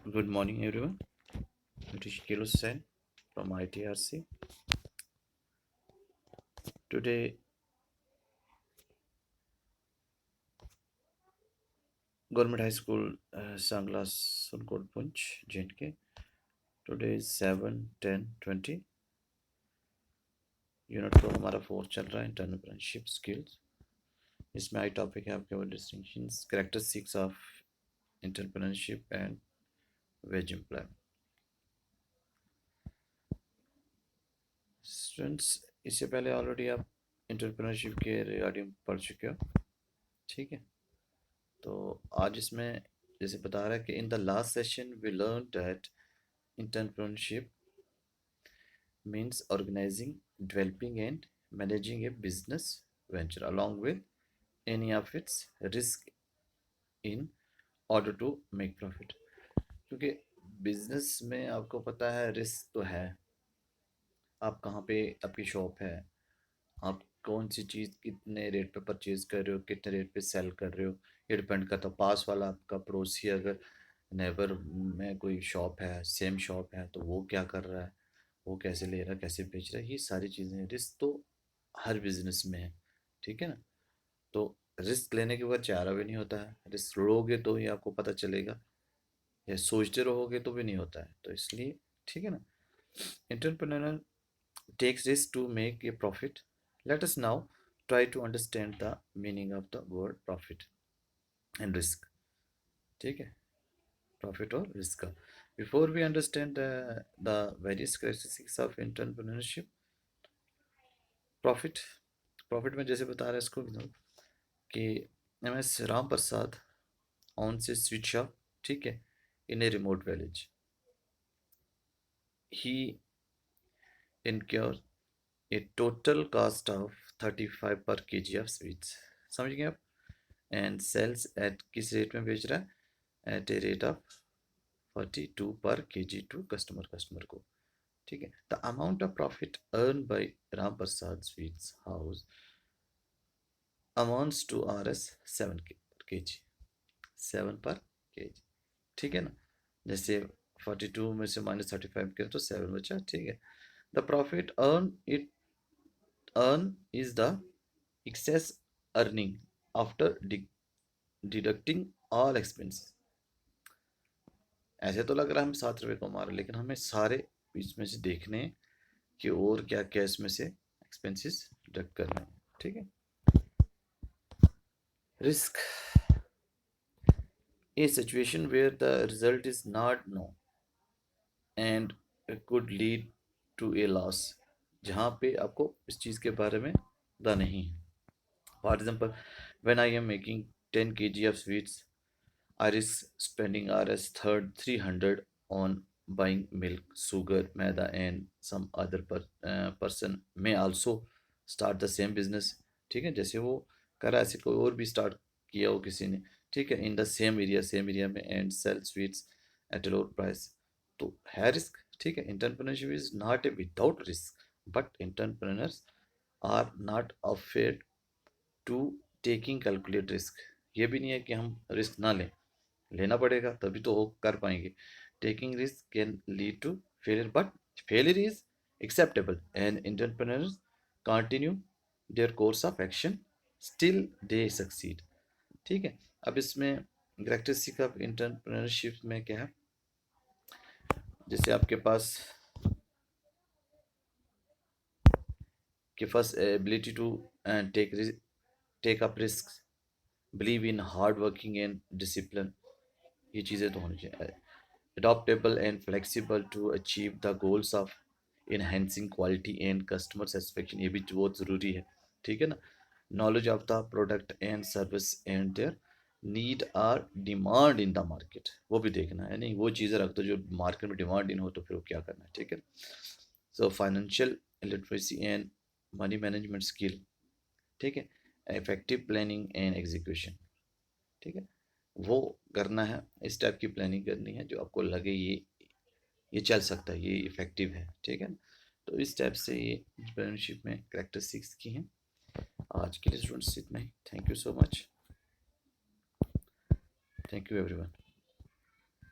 Good morning, everyone. It is Kilo Sen from ITRC. Today, Government High School, Sangla Sunkot Punch, JNK. Today is 7/10/20. Unit 2 हमारा 4 चल रहा है entrepreneurship skills. इसमें आई topic है आपके वो distinctions characteristics of entrepreneurship and veg employment. Students, इससे पहले ऑलरेडी आप एंटरप्रेन्योरशिप के रिगार्डिंग पढ़ चुके हो. ठीक है, तो आज इसमें जैसे बता रहा है कि in the last session we learn that entrepreneurship means organizing, developing and managing a business venture along with any of its risk in order to make profit. क्योंकि बिजनेस में आपको पता है रिस्क तो है. आप कहाँ पे आपकी शॉप है, आप कौन सी चीज़ कितने रेट पे परचेज कर रहे हो, कितने रेट पे सेल कर रहे हो, ये डिपेंड करता है. पास वाला आपका पड़ोसी अगर नेबर में कोई शॉप है, सेम शॉप है, तो वो क्या कर रहा है, वो कैसे ले रहा है, कैसे बेच रहा है, ये सारी चीज़ें. रिस्क तो हर बिजनेस में है. ठीक है ना. तो रिस्क लेने के बाद चारा भी नहीं होता है. रिस्क लोगे तो ही आपको पता चलेगा, या सोचते रहोगे तो भी नहीं होता है. तो इसलिए ठीक है ना. Entrepreneur takes risk to make a profit. Let us now try to understand the meaning of the word profit and risk. ठीक है, प्रॉफिट और रिस्क का. Before we understand the various characteristics of entrepreneurship. Profit profit में जैसे बता रहे हैं इसको कि M S Ram Prasad on से स्विच शॉप, ठीक है, इन ए रिमोट विलेज. ही incur a total cost of 35 per kg of sweets. समझ गए आप. एंड सेल्स एट किस रेट में बेच रहा है, एट ए रेट ऑफ 42 पर kg टू कस्टमर को. ठीक है. The amount of profit earn by Ram Prasad sweets house amounts to RS 7 पर kg. 7 पर kg. ठीक है ना. जैसे 42 में से -35 किया तो 7 बचा. ठीक है. The profit earn is the excess earning after deducting all expenses. ऐसे तो लग रहा है हम 7 रुपये कमा रहे, लेकिन हमें सारे बीच में से देखने हैं कि और क्या क्या इसमें से एक्सपेंसेस डिडक्ट करने हैं. ठीक है. Risk a situation where the result is not known and could lead to a loss. जहाँ पे आपको इस चीज़ के बारे में पता नहीं है. For example, when I am making 10 kg of sweets, I risk spending RS 300 on buying milk, sugar, maida, and some other person may also start the same business. ठीक है. जैसे वो करा, ऐसे कोई और भी स्टार्ट किया हो किसी ने. ठीक है. इन द सेम एरिया में and sell sweets at lower price. तो है रिस्क. ठीक है. Entrepreneurship is not a without risk, but entrepreneurs are not afraid to taking calculate risk. ये भी नहीं है कि हम रिस्क ना लें, लेना पड़ेगा तभी तो वो कर पाएंगे. Taking risk can lead to failure, but failure is acceptable and entrepreneurs continue their course of action, still they succeed. ठीक है. अब इसमें कैरेक्टरिस्टिक ऑफ एंटरप्रेन्योरशिप में क्या है, जैसे आपके पास कि first ability to take up risk, believe in hard working and discipline. ये चीज़ें तो होनी चाहिए. adaptable and flexible to achieve the goals of enhancing quality and customer satisfaction. ये भी बहुत ज़रूरी है. ठीक है ना. knowledge of the product and service and their need or demand in the market, वो भी देखना है. नहीं वो चीज़ें रख दो जो मार्केट में डिमांड इन हो, तो फिर वो क्या करना है. ठीक है. So financial literacy and money management skill. ठीक है. Effective planning and execution. ठीक है. वो करना है, इस टाइप की प्लानिंग करनी है जो आपको लगे ये चल सकता है, ये इफेक्टिव है. ठीक है. तो इस टाइप से ये एंटरप्रेन्योरशिप में कैरेक्टरिस्टिक्स की हैं. आज के लिए स्टूडेंट्स इतना ही. Thank you so much. Thank you everyone.